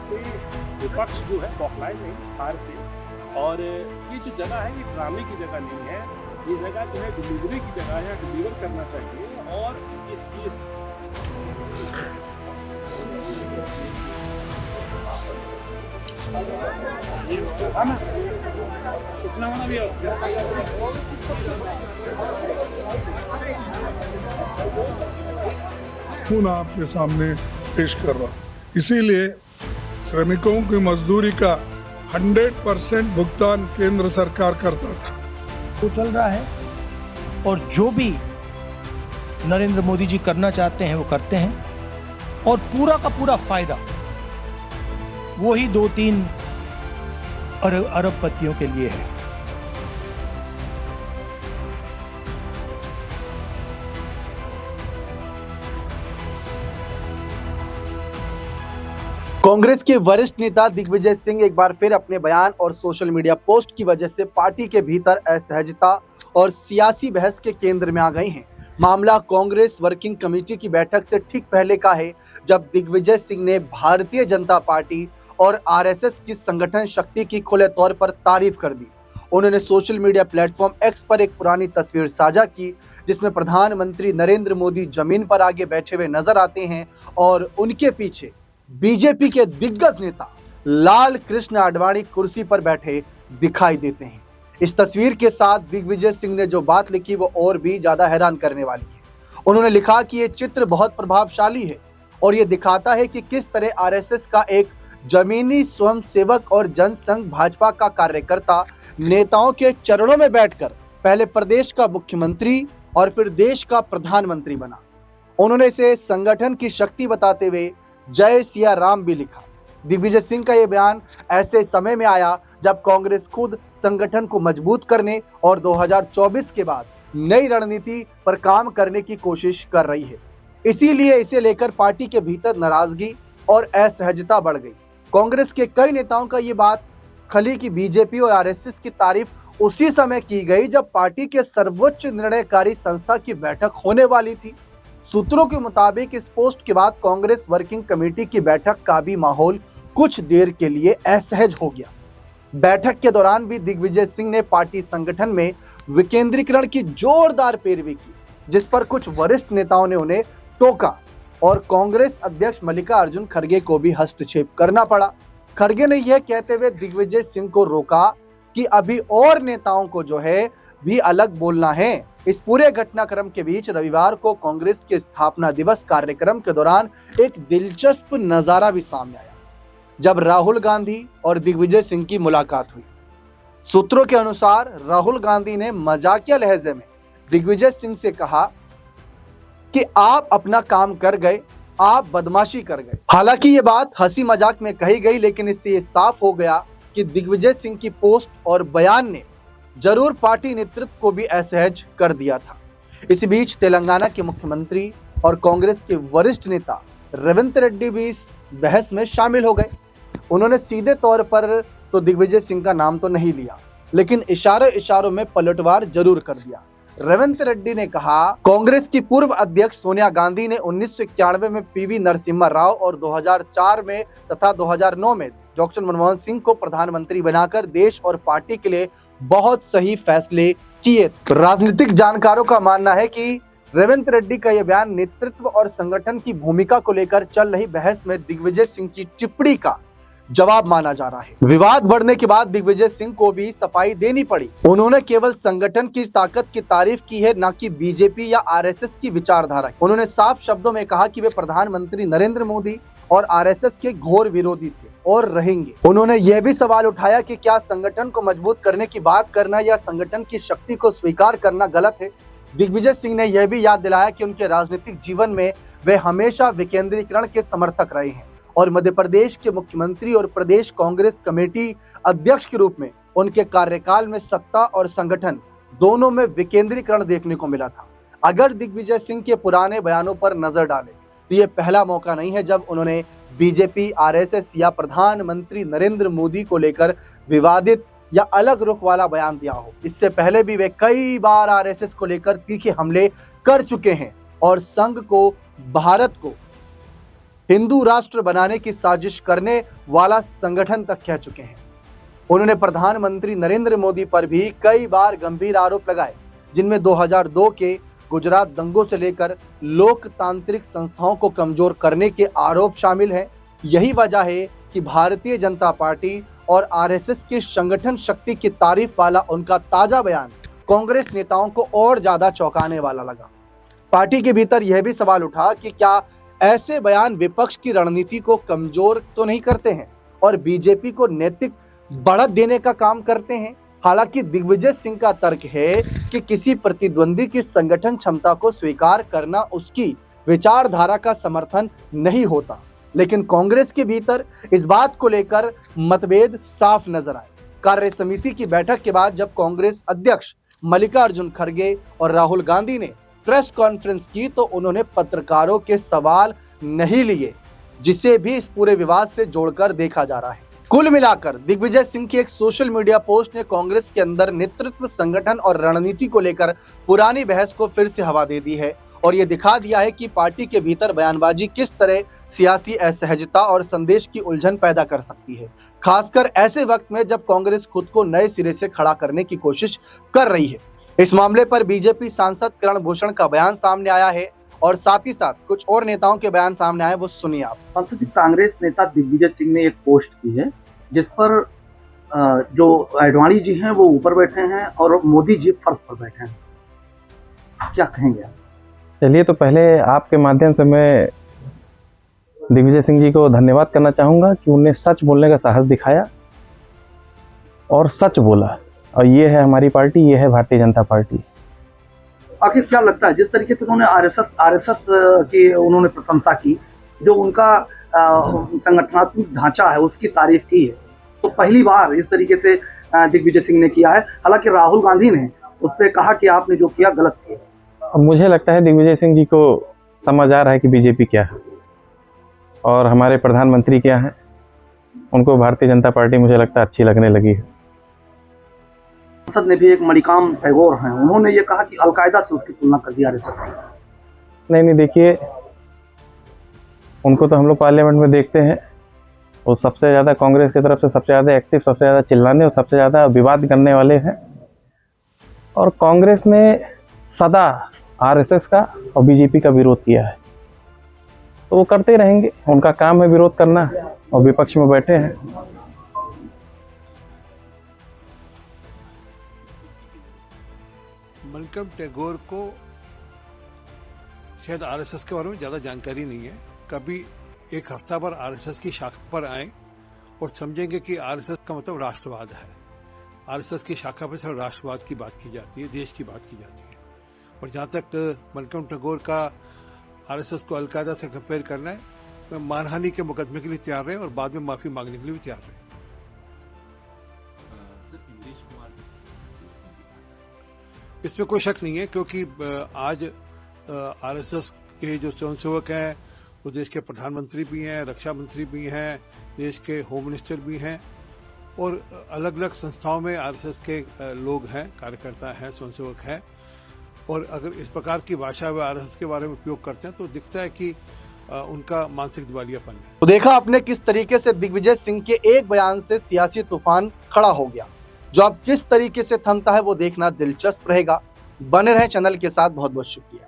कोई विपक्ष जो है बौखलाए नहीं हार से। और ये जो जगह है ये ड्रामे की जगह नहीं है, ये जगह जो है डिलीवरी की जगह है, डिलीवर करना चाहिए। और इस खून आपके सामने पेश कर रहा हूं। इसीलिए श्रमिकों की मजदूरी का 100% भुगतान केंद्र सरकार करता था। वो चल रहा है और जो भी नरेंद्र मोदी जी करना चाहते हैं वो करते हैं और पूरा का पूरा फायदा वो ही 2-3 अरबपतियों के लिए है। कांग्रेस के वरिष्ठ नेता दिग्विजय सिंह एक बार फिर अपने बयान और सोशल मीडिया पोस्ट की वजह से पार्टी के भीतर असहजता और सियासी बहस के केंद्र में आ गए हैं। मामला कांग्रेस वर्किंग कमेटी की बैठक से ठीक पहले का है, जब दिग्विजय सिंह ने भारतीय जनता पार्टी और आरएसएस की संगठन शक्ति की खुले तौर पर तारीफ कर दी। उन्होंने सोशल मीडिया प्लेटफॉर्म एक्स पर एक पुरानी तस्वीर साझा की, जिसमें प्रधानमंत्री नरेंद्र मोदी जमीन पर आगे बैठे हुए नजर आते हैं और उनके पीछे बीजेपी के दिग्गज नेता लाल कृष्ण आडवाणी कुर्सी पर बैठे दिखाई देते हैं। इस तस्वीर के साथ दिग्विजय सिंह ने जो बात लिखी वो और भी ज्यादा हैरान करने वाली है। उन्होंने लिखा कि ये चित्र बहुत प्रभावशाली है और ये दिखाता है कि किस तरह आरएसएस का एक जमीनी स्वयंसेवक और जनसंघ भाजपा का कार्यकर्ता नेताओं के चरणों में बैठकर पहले प्रदेश का मुख्यमंत्री और फिर देश का प्रधानमंत्री बना। उन्होंने इसे संगठन की शक्ति बताते हुए जय सिया राम भी लिखा। दिग्विजय सिंह का यह बयान ऐसे समय में आया जब कांग्रेस खुद संगठन को मजबूत करने और 2024 के बाद नई रणनीति पर काम करने की कोशिश कर रही है। इसीलिए इसे लेकर पार्टी के भीतर नाराजगी और असहजता बढ़ गई। कांग्रेस के कई नेताओं का ये बात खली कि बीजेपी और आरएसएस की तारीफ उसी समय की गई जब पार्टी के सर्वोच्च निर्णयकारी संस्था की बैठक होने वाली थी। सूत्रों के मुताबिक इस पोस्ट के बाद कांग्रेस वर्किंग कमेटी की बैठक का भी माहौल कुछ देर के लिए असहज हो गया। बैठक के दौरान भी दिग्विजय सिंह ने पार्टी संगठन में विकेंद्रीकरण की जोरदार पैरवी की, जिस पर कुछ वरिष्ठ नेताओं ने उन्हें टोका और कांग्रेस अध्यक्ष मल्लिकार्जुन खड़गे को भी हस्तक्षेप करना पड़ा। खड़गे ने यह कहते हुए दिग्विजय सिंह को रोका कि अभी और नेताओं को जो है भी अलग बोलना है। इस पूरे घटनाक्रम के बीच रविवार को कांग्रेस के स्थापना दिवस कार्यक्रम के दौरान एक दिलचस्प नजारा भी सामने आया, जब राहुल गांधी और दिग्विजय सिंह की मुलाकात हुई। सूत्रों के अनुसार राहुल गांधी ने मजाकिया लहजे में दिग्विजय सिंह से कहा कि आप अपना काम कर गए, आप बदमाशी कर गए। हालांकि ये बात हंसी मजाक में कही गई, लेकिन इससे ये साफ हो गया कि दिग्विजय सिंह की पोस्ट और बयान ने जरूर पार्टी नेतृत्व को भी असहज कर दिया था। इसी बीच तेलंगाना के मुख्यमंत्री और कांग्रेस के वरिष्ठ नेता रेवंत रेड्डी भी इस बहस में शामिल हो गए। उन्होंने सीधे तौर पर तो दिग्विजय सिंह का नाम तो नहीं लिया, लेकिन इशारों में पलटवार जरूर कर दिया। रेवंत रेड्डी ने कहा, कांग्रेस की पूर्व अध्यक्ष सोनिया गांधी ने 1991 में पीवी नरसिम्हा राव और 2004 में तथा 2009 में डॉक्टर मनमोहन सिंह को प्रधानमंत्री बनाकर देश और पार्टी के लिए बहुत सही फैसले किए। राजनीतिक जानकारों का मानना है कि रेवंत रेड्डी का यह बयान नेतृत्व और संगठन की भूमिका को लेकर चल रही बहस में दिग्विजय सिंह की टिप्पणी का जवाब माना जा रहा है। विवाद बढ़ने के बाद दिग्विजय सिंह को भी सफाई देनी पड़ी। उन्होंने केवल संगठन की ताकत की तारीफ की है, न कि बीजेपी या आरएसएस की विचारधारा। उन्होंने साफ शब्दों में कहा कि वे प्रधानमंत्री नरेंद्र मोदी और आरएसएस के घोर विरोधी थे और रहेंगे। उन्होंने यह भी सवाल उठाया कि क्या संगठन को मजबूत करने की बात करना या संगठन की शक्ति को स्वीकार करना गलत है। दिग्विजय सिंह ने यह भी याद दिलाया कि उनके राजनीतिक जीवन में वे हमेशा विकेंद्रीकरण के समर्थक रहे हैं और मध्य प्रदेश के मुख्यमंत्री और प्रदेश कांग्रेस कमेटी अध्यक्ष के रूप में उनके कार्यकाल में सत्ता और संगठन दोनों में विकेंद्रीकरण देखने को मिला था। अगर दिग्विजय सिंह के पुराने बयानों पर नजर डालें तो ये पहला मौका नहीं है जब उन्होंने बीजेपी, आरएसएस या प्रधानमंत्री नरेंद्र मोदी को लेकर विवादित या अलग रुख वाला बयान दिया हो। इससे पहले भी वे कई बार आरएसएस को लेकर तीखे हमले कर चुके हैं और संघ को, भारत को हिंदू राष्ट्र बनाने की साजिश करने वाला संगठन तक कह चुके हैं। उन्होंने प्रधानमंत्री नरेंद्र मोदी पर भी कई बार गंभीर आरोप लगाए, जिनमें 2002 के गुजरात दंगों से लेकर लोकतांत्रिक संस्थाओं को कमजोर करने के आरोप शामिल हैं। यही वजह है कि भारतीय जनता पार्टी और आरएसएस की संगठन शक्ति की तारीफ वाला उनका ताजा बयान कांग्रेस नेताओं को और ज्यादा चौंकाने वाला लगा। पार्टी के भीतर यह भी सवाल उठा कि क्या ऐसे बयान विपक्ष की रणनीति को कमजोर तो नहीं करते हैं और बीजेपी को नैतिक बढ़त देने का काम करते हैं। हालांकि दिग्विजय सिंह का तर्क है कि किसी प्रतिद्वंदी की संगठन क्षमता को स्वीकार करना उसकी विचारधारा का समर्थन नहीं होता, लेकिन कांग्रेस के भीतर इस बात को लेकर मतभेद साफ नजर आए। कार्य समिति की बैठक के बाद जब कांग्रेस अध्यक्ष मल्लिकार्जुन खड़गे और राहुल गांधी ने प्रेस कॉन्फ्रेंस की तो उन्होंने पत्रकारों के सवाल नहीं लिए, जिसे भी इस पूरे विवाद से जोड़कर देखा जा रहा है। कुल मिलाकर दिग्विजय सिंह की एक सोशल मीडिया पोस्ट ने कांग्रेस के अंदर नेतृत्व, संगठन और रणनीति को लेकर पुरानी बहस को फिर से हवा दे दी है और ये दिखा दिया है कि पार्टी के भीतर बयानबाजी किस तरह सियासी असहजता और संदेश की उलझन पैदा कर सकती है, खासकर ऐसे वक्त में जब कांग्रेस खुद को नए सिरे से खड़ा करने की कोशिश कर रही है। इस मामले पर बीजेपी सांसद करण भूषण का बयान सामने आया है और साथ ही साथ कुछ और नेताओं के बयान सामने आए, वो सुनिए आप। संसदीय कांग्रेस नेता दिग्विजय सिंह ने एक पोस्ट की है जिस पर जो आडवाणी जी हैं वो ऊपर बैठे हैं और मोदी जी फर्श पर बैठे हैं, क्या कहेंगे आप? चलिए, तो पहले आपके माध्यम से मैं दिग्विजय सिंह जी को धन्यवाद करना चाहूँगा कि उन्हें सच बोलने का साहस दिखाया और सच बोला, और ये है हमारी पार्टी, ये है भारतीय जनता पार्टी। आखिर क्या लगता है, जिस तरीके से उन्होंने आरएसएस की उन्होंने प्रशंसा की, जो उनका संगठनात्मक ढांचा है उसकी तारीफ की है, तो पहली बार इस तरीके से दिग्विजय सिंह ने किया है। हालांकि राहुल गांधी ने उससे कहा कि आपने जो किया गलत किया। मुझे लगता है दिग्विजय सिंह जी को समझ आ रहा है कि बीजेपी क्या है और हमारे प्रधानमंत्री क्या हैं। उनको भारतीय जनता पार्टी मुझे लगता है अच्छी लगने लगी है। संसद ने भी एक मणिकाम टैगोर हैं, उन्होंने ये कहा कि अलकायदा से उसकी तुलना कर दिया आरएसएस। नहीं, देखिए, उनको तो हम लोग पार्लियामेंट में देखते हैं, वो सबसे ज़्यादा कांग्रेस की तरफ से सबसे ज़्यादा एक्टिव, सबसे ज़्यादा चिल्लाने और सबसे ज़्यादा विवाद करने वाले हैं। और कांग्रेस ने सदा आरएसएस का और बीजेपी का विरोध किया है, तो वो करते रहेंगे, उनका काम है विरोध करना और विपक्ष में बैठे हैं। मणिकाम टैगोर को शायद आरएसएस के बारे में ज़्यादा जानकारी नहीं है। कभी एक हफ्ता भर आरएसएस की शाखा पर आए और समझेंगे कि आरएसएस का मतलब राष्ट्रवाद है। आरएसएस की शाखा पर सिर्फ राष्ट्रवाद की बात की जाती है, देश की बात की जाती है। और जहाँ तक मणिकाम टैगोर का आरएसएस को अलकायदा से कंपेयर करना है, मैं मानहानि के मुकदमे के लिए तैयार रहे और बाद में माफी मांगने के लिए भी तैयार रहे। इसमें कोई शक नहीं है, क्योंकि आज आरएसएस के जो स्वयंसेवक हैं वो देश के प्रधानमंत्री भी हैं, रक्षा मंत्री भी हैं, देश के होम मिनिस्टर भी हैं और अलग अलग संस्थाओं में आरएसएस के लोग हैं, कार्यकर्ता हैं, स्वयंसेवक हैं। और अगर इस प्रकार की भाषा वे आरएसएस के बारे में उपयोग करते हैं तो दिखता है कि उनका मानसिक दिवालियापन है। तो देखा आपने किस तरीके से दिग्विजय सिंह के एक बयान से सियासी तूफान खड़ा हो गया। जो अब किस तरीके से थमता है वो देखना दिलचस्प रहेगा। बने रहें चैनल के साथ। बहुत बहुत शुक्रिया।